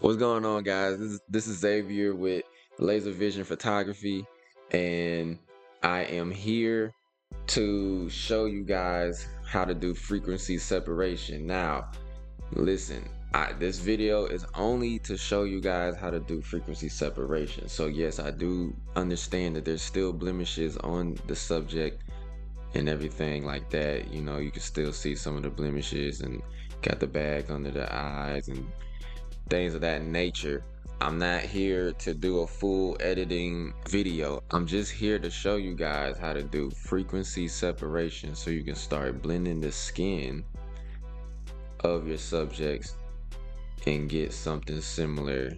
What's going on, guys? This is Xavier with Laser Vision Photography, and I am here to show you guys how to do frequency separation. Now, listen, this video is only to show you guys how to do frequency separation. So yes, I do understand that there's still blemishes on the subject and everything like that. You know, you can still see some of the blemishes and got the bag under the eyes and things of that nature. I'm not here to do a full editing video. I'm just here to show you guys how to do frequency separation so you can start blending the skin of your subjects and get something similar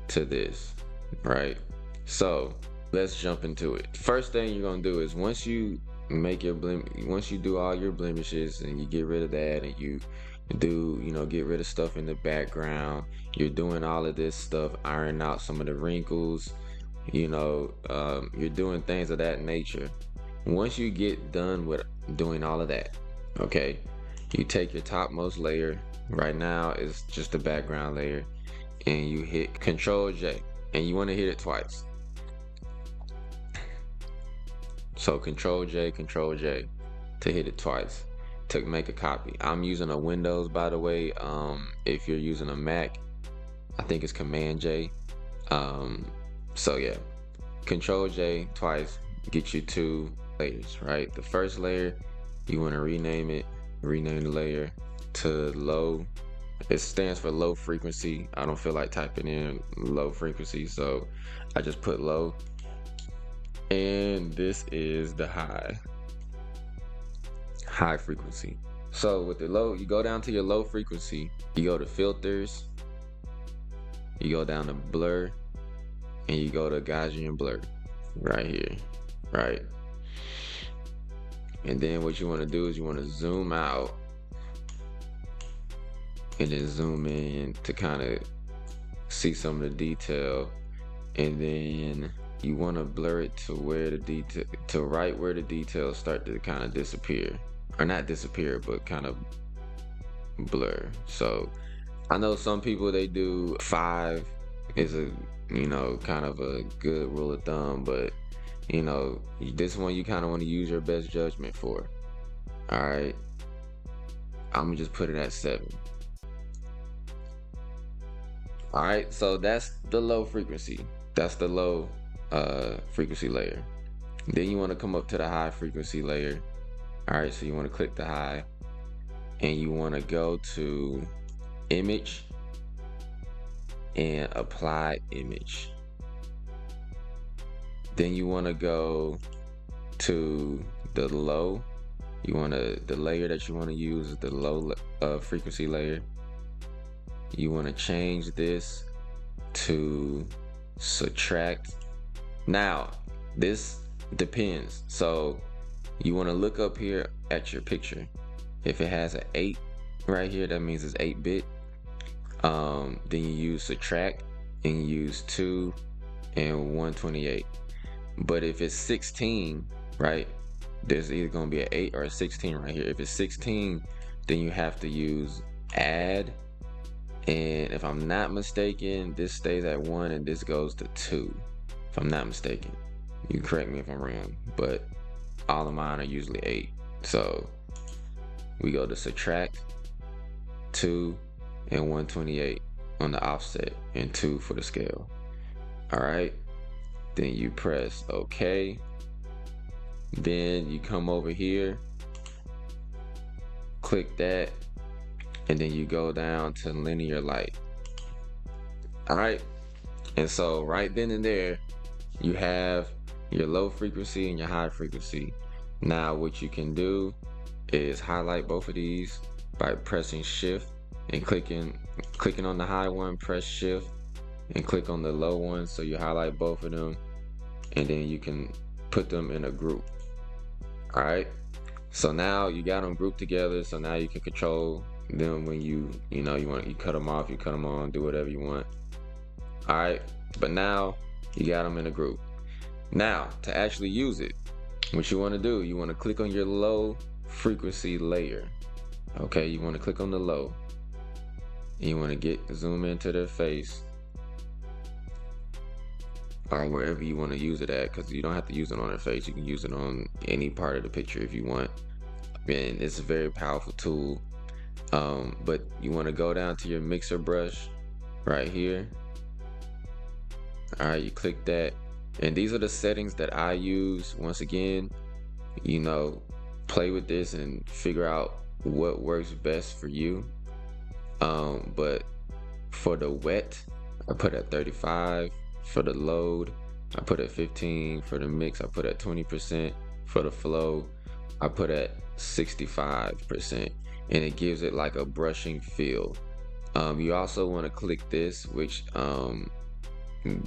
to this, right? So let's jump into it. First thing you're gonna do is once you do all your blemishes and you get rid of that, and you get rid of stuff in the background, you're doing all of this stuff, iron out some of the wrinkles, you're doing things of that nature. Once you get done with doing all of that, okay, you take your topmost layer, right now it's just the background layer, and you hit Control J, and you want to hit it twice. So Control J to hit it twice to make a copy. I'm using a Windows, by the way. If you're using a Mac, I think it's Command J. So yeah, Control J twice get you 2 layers, right? The first layer, you want to rename the layer to low. It stands for low frequency. I don't feel like typing in low frequency, so I just put low. And this is the high frequency. So with the low, you go down to your low frequency, you go to filters, you go down to blur, and you go to Gaussian blur right here, right? And then what you want to do is you want to zoom out and then zoom in to kind of see some of the detail, and then you want to blur it to where the detail, to right where the details start to kind of disappear, or not disappear, but kind of blur. So I know some people, they do 5 is a kind of a good rule of thumb, but this one you kind of want to use your best judgment for. All right, I'm gonna just put it at 7. All right, so that's the low frequency. That's the low frequency layer. Then you want to come up to the high frequency layer. All right, so you want to click the high, and you want to go to image and apply image. Then you want to go to the low. The layer that you want to use is the low frequency layer. You want to change this to subtract. Now this depends, so you want to look up here at your picture. If it has an 8 right here, that means it's 8-bit. Then you use subtract and use 2 and 128. But if it's 16, right, there's either going to be an 8 or a 16 right here. If it's 16, then you have to use add, and if I'm not mistaken, this stays at 1 and this goes to 2, if I'm not mistaken. You can correct me if I'm wrong, but all of mine are usually 8. So we go to subtract 2 and 128 on the offset, and 2 for the scale. All right, then you press OK. Then you come over here, click that, and then you go down to linear light. All right, and so right then and there you have your low frequency and your high frequency. Now what you can do is highlight both of these by pressing shift and clicking on the high one, press shift and click on the low one, so you highlight both of them, and then you can put them in a group. All right, so now you got them grouped together, so now you can control them when you cut them off, you cut them on, do whatever you want. All right, but now you got them in a group. Now to actually use it, what you want to do, you want to click on your low frequency layer. Okay, you want to click on the low, and you want to zoom into their face, or wherever you want to use it at, because you don't have to use it on their face. You can use it on any part of the picture if you want. And it's a very powerful tool. But you want to go down to your mixer brush right here. All right, you click that, and these are the settings that I use. Once again, you know, play with this and figure out what works best for you. But for the wet, I put at 35. For the load, I put at 15. For the mix, I put at 20%. For the flow, I put at 65%, and it gives it like a brushing feel. You also want to click this, which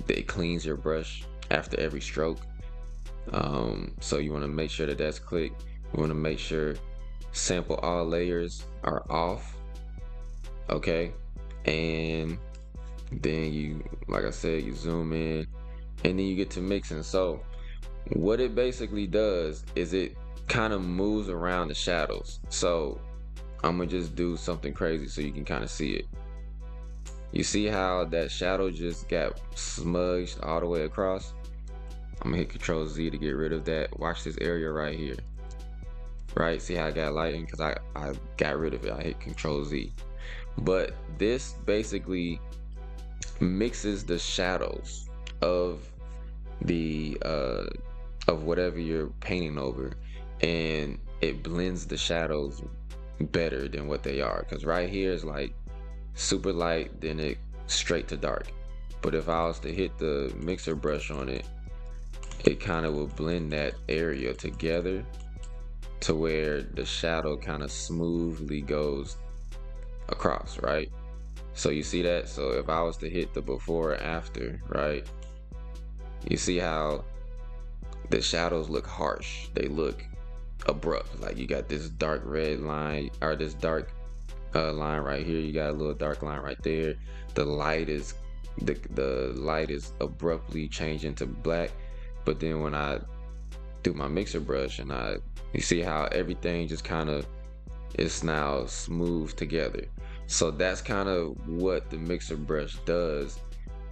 it cleans your brush after every stroke. So you want to make sure that that's clicked. You want to make sure sample all layers are off. Okay, and then you, like I said, you zoom in, and then you get to mixing. So what it basically does is it kind of moves around the shadows. So I'm gonna just do something crazy so you can kind of see it. You see how that shadow just got smudged all the way across? I'm gonna hit Control Z to get rid of that. Watch this area right here. Right, see how I got lighting? Because I got rid of it. I hit Control Z. But this basically mixes the shadows of the of whatever you're painting over, and it blends the shadows better than what they are. Because right here is like super light, then it straight to dark. But if I was to hit the mixer brush on it, it kind of will blend that area together to where the shadow kind of smoothly goes across, right? So you see that? So if I was to hit the before or after, right? You see how the shadows look harsh. They look abrupt. Like you got this dark red line, or this dark line right here. You got a little dark line right there. The light is the light is abruptly changing to black. But then when I do my mixer brush and you see how everything just kind of is now smooth together. So that's kind of what the mixer brush does,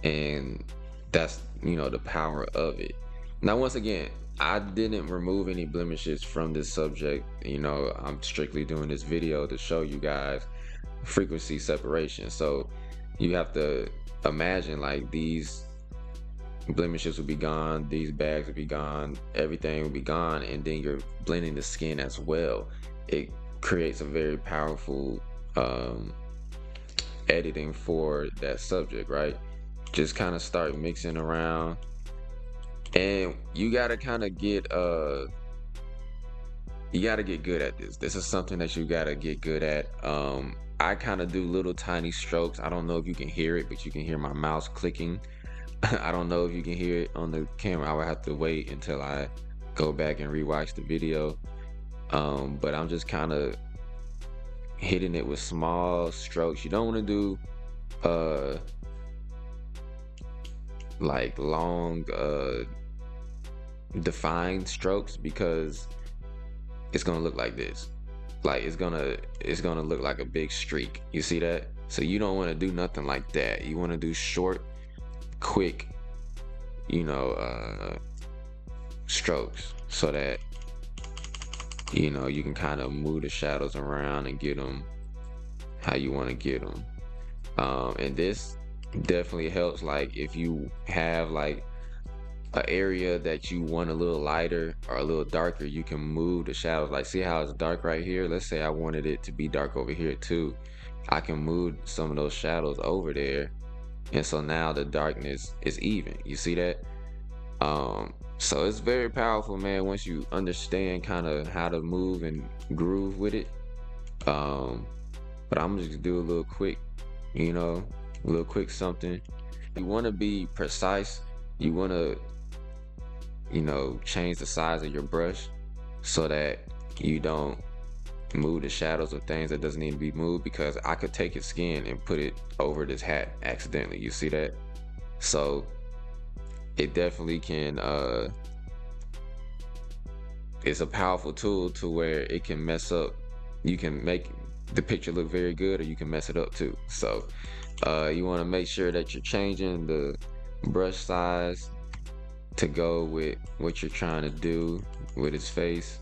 and that's, you know, the power of it. Now, once again, I didn't remove any blemishes from this subject. You know, I'm strictly doing this video to show you guys frequency separation. So you have to imagine like these blemishes will be gone, these bags will be gone, everything will be gone, and then you're blending the skin as well. It creates a very powerful editing for that subject, right? Just kind of start mixing around, and you gotta kind of get you gotta get good at this. This is something that you gotta get good at. I kind of do little tiny strokes. I don't know if you can hear it, but you can hear my mouse clicking. I don't know if you can hear it on the camera. I would have to wait until I go back and rewatch the video. But I'm just kind of hitting it with small strokes. You don't want to do like long defined strokes, because it's gonna look like this. Like it's gonna look like a big streak. You see that? So you don't want to do nothing like that. You want to do short, quick, you know, strokes, so that, you know, you can kind of move the shadows around and get them how you want to get them. And this definitely helps, like if you have like an area that you want a little lighter or a little darker, you can move the shadows. Like see how it's dark right here? Let's say I wanted it to be dark over here too. I can move some of those shadows over there, and so now the darkness is even. You see that? So it's very powerful, man, once you understand kind of how to move and groove with it. But I'm just do a little quick, you know, a little quick something. You want to be precise. You want to, you know, change the size of your brush so that you don't move the shadows of things that doesn't need to be moved, because I could take his skin and put it over this hat accidentally. You see that? So it definitely can it's a powerful tool to where it can mess up. You can make the picture look very good, or you can mess it up too. So you want to make sure that you're changing the brush size to go with what you're trying to do with his face,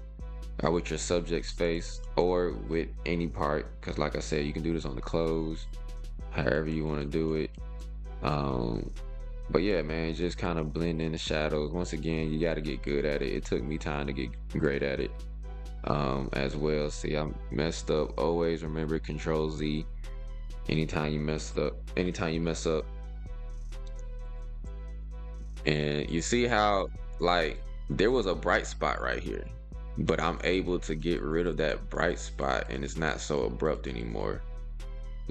or with your subject's face, or with any part, because like I said, you can do this on the clothes, however you want to do it. But yeah, man, just kind of blend in the shadows. Once again, you got to get good at it. It took me time to get great at it as well. See, I messed up. Always remember Control Z. Anytime you mess up, and you see how, like, there was a bright spot right here, but I'm able to get rid of that bright spot, and it's not so abrupt anymore.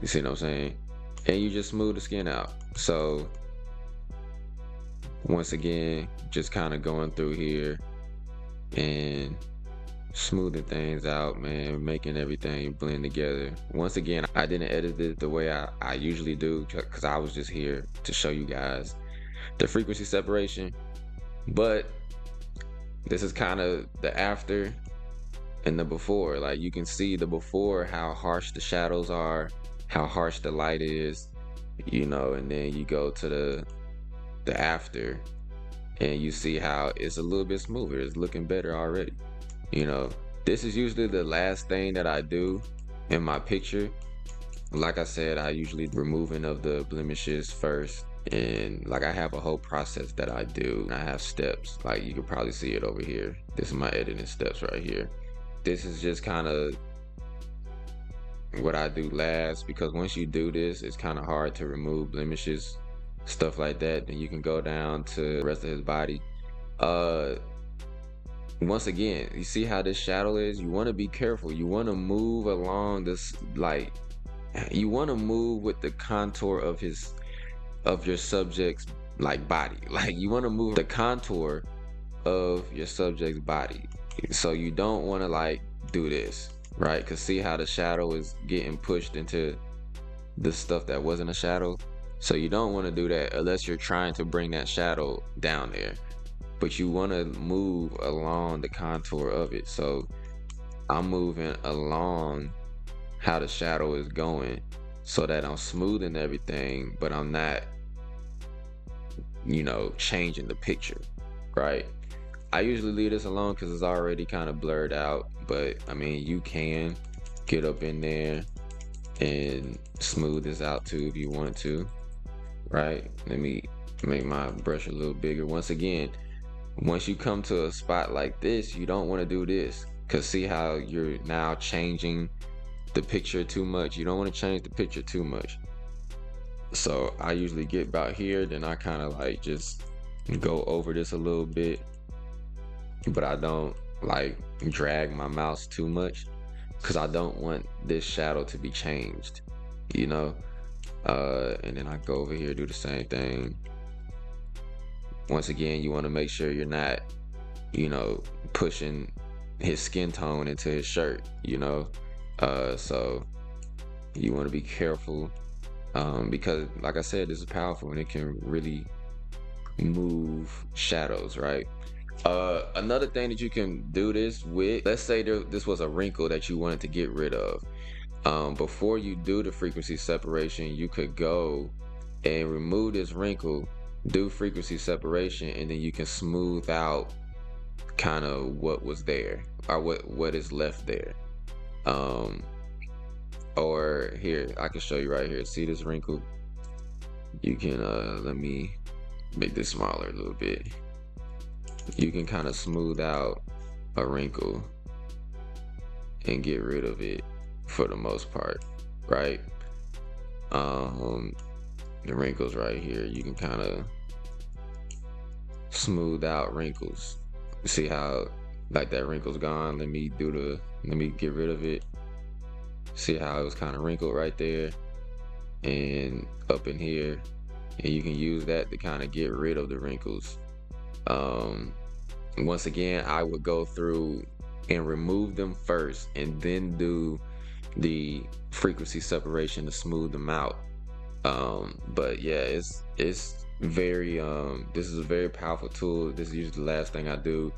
You see what I'm saying? And you just smooth the skin out. So once again, just kind of going through here and smoothing things out, man, making everything blend together. Once again, I didn't edit it the way I usually do, because I was just here to show you guys the frequency separation. But this is kind of the after and the before. Like, you can see the before, how harsh the shadows are, how harsh the light is, you know, and then you go to the after, and you see how it's a little bit smoother. It's looking better already. You know, this is usually the last thing that I do in my picture. Like I said, I usually removing of the blemishes first, and like I have a whole process that I do. I have steps, like you can probably see it over here. This is my editing steps right here. This is just kind of what I do last, because once you do this, it's kind of hard to remove blemishes, stuff like that. Then you can go down to the rest of his body. Once again, you see how this shadow is? You want to be careful. You want to move along this, like, you want to move with the contour of your subject's, like, body. Like, you want to move the contour of your subject's body. So you don't want to, like, do this, right? Because see how the shadow is getting pushed into the stuff that wasn't a shadow? So you don't want to do that unless you're trying to bring that shadow down there. But you want to move along the contour of it. So I'm moving along how the shadow is going, so that I'm smoothing everything, but I'm not, you know, changing the picture, right? I usually leave this alone because it's already kind of blurred out, but I mean, you can get up in there and smooth this out too if you want to, right? Let me make my brush a little bigger. Once again, once you come to a spot like this, you don't want to do this, because see how you're now changing the picture too much? You don't want to change the picture too much. So I usually get about here, then I kind of like just go over this a little bit, but I don't like drag my mouse too much, because I don't want this shadow to be changed, you know? And then I go over here, do the same thing. Once again, you want to make sure you're not, you know, pushing his skin tone into his shirt, you know? So you want to be careful, because like I said, this is powerful and it can really move shadows, right? Another thing that you can do this with, let's say this was a wrinkle that you wanted to get rid of. Before you do the frequency separation, you could go and remove this wrinkle, do frequency separation, and then you can smooth out kind of what was there, or what is left there. Or here, I can show you right here. See this wrinkle? You can let me make this smaller a little bit. You can kind of smooth out a wrinkle and get rid of it for the most part, right? The wrinkles right here, you can kind of smooth out wrinkles. See how, like, that wrinkle's gone? Let me get rid of it. See how it was kind of wrinkled right there and up in here, and you can use that to kind of get rid of the wrinkles. Once again, I would go through and remove them first, and then do the frequency separation to smooth them out. But yeah, it's very this is a very powerful tool. This is usually the last thing I do.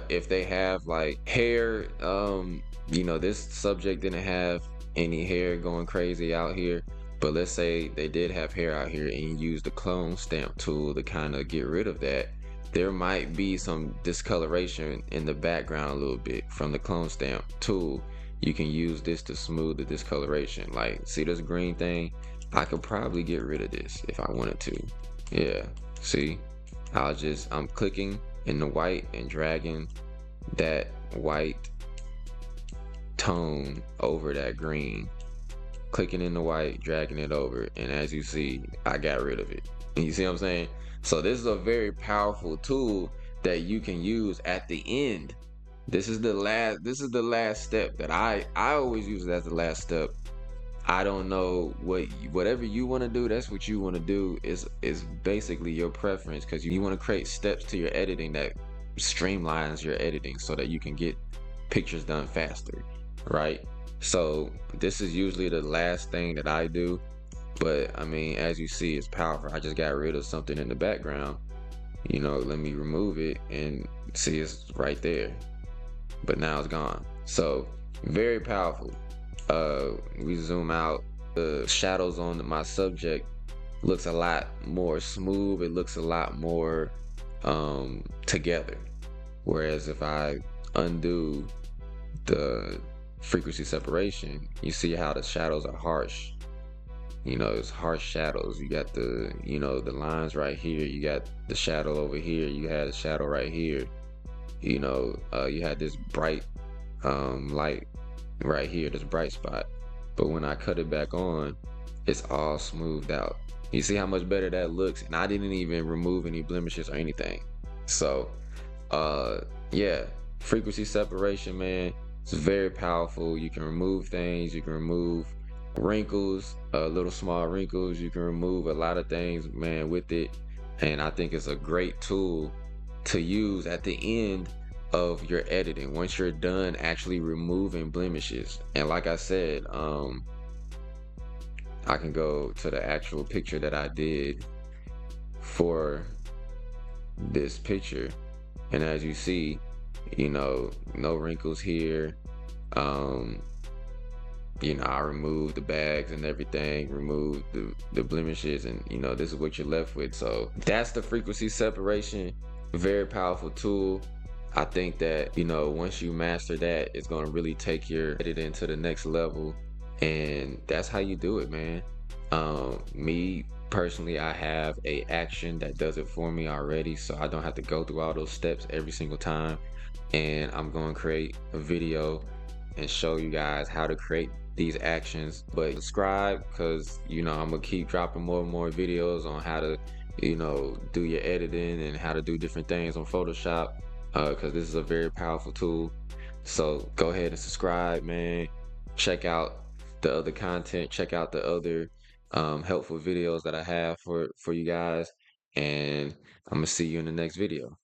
If they have like hair, you know, this subject didn't have any hair going crazy out here, but let's say they did have hair out here and you use the clone stamp tool to kind of get rid of that, there might be some discoloration in the background a little bit from the clone stamp tool. You can use this to smooth the discoloration. Like, see this green thing? I could probably get rid of this if I wanted to. Yeah, see? I'm clicking in the white and dragging that white tone over that green. Clicking in the white, dragging it over, and as you see, I got rid of it. And you see what I'm saying? So this is a very powerful tool that you can use at the end. This is the last step that I always use it as the last step. I don't know whatever you want to do, that's what you want to do. Is basically your preference, because you want to create steps to your editing that streamlines your editing so that you can get pictures done faster, right? So this is usually the last thing that I do, but I mean, as you see, it's powerful. I just got rid of something in the background, let me remove it and see it's right there, but now it's gone. So very powerful. We zoom out, the shadows on my subject looks a lot more smooth. It looks a lot more together. Whereas if I undo the frequency separation, you see how the shadows are harsh. It's harsh shadows. You got the lines right here. You got the shadow over here. You had a shadow right here. You had this bright light right here, this bright spot. But when I cut it back on, it's all smoothed out. You see how much better that looks? And I didn't even remove any blemishes or anything. So yeah, frequency separation, man, it's very powerful. You can remove things. You can remove wrinkles, little small wrinkles. You can remove a lot of things, man, with it. And I think it's a great tool to use at the end of your editing, once you're done actually removing blemishes. And like I said, I can go to the actual picture that I did for this picture, and as you see, no wrinkles here. I removed the bags and everything, removed the blemishes, and this is what you're left with. So that's the frequency separation. Very powerful tool. I think that once you master that, it's going to really take your editing to the next level, and that's how you do it, man. Me personally, I have a action that does it for me already, so I don't have to go through all those steps every single time. And I'm going to create a video and show you guys how to create these actions. But subscribe, because I'm gonna keep dropping more and more videos on how to do your editing and how to do different things on Photoshop, because this is a very powerful tool. So go ahead and subscribe, man. Check out the other content, check out the other helpful videos that I have for you guys, and I'm gonna see you in the next video.